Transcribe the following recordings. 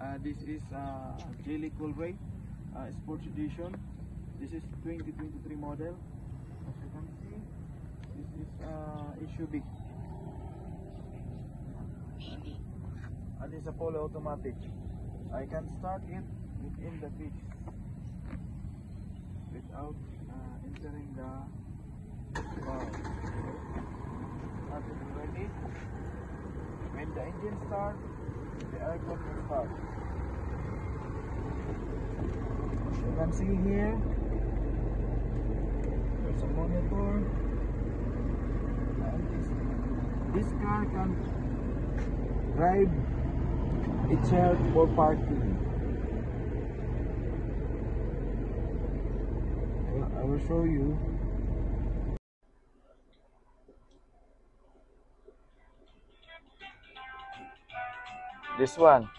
This is Geely Coolray Sports Edition. This is 2023 model. As you can see, this is SUV. And it's a fully automatic. I can start it within the pitch without entering the car. Start it already. When the engine starts, the aircon will start. You can see here, there's a monitor, and this car can drive itself for parking. I will show you. This one.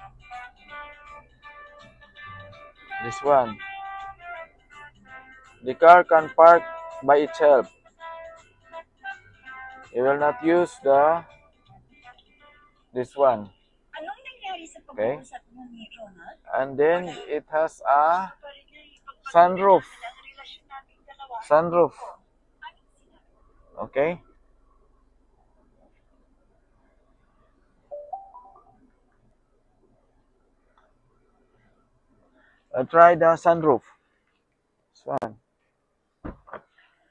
The car can park by itself. You will not use this one. Okay. And then it has a sunroof. Okay. I'll try the sunroof. This one.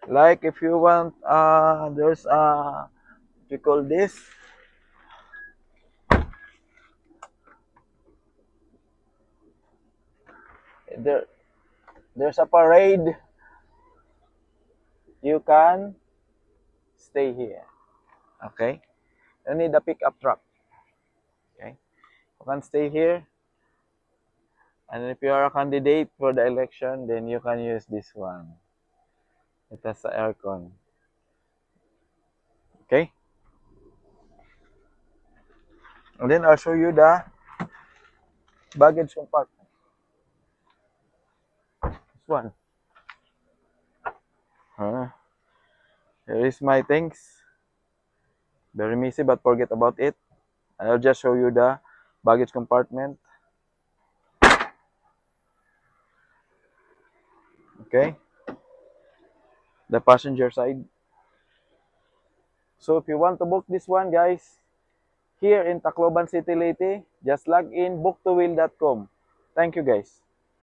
Like if you want, there's what you call this. There's a parade. You can stay here. Okay. You need a pickup truck. Okay. You can stay here. And if you are a candidate for the election, then you can use this one. It has the aircon. Okay. And then I'll show you the baggage compartment. This one. Here is my things. Very messy, but forget about it. I'll just show you the baggage compartment. Okay. The passenger side. So if you want to book this one, guys, here in Tacloban City, Leyte, just log in book2wheel.com. Thank you, guys.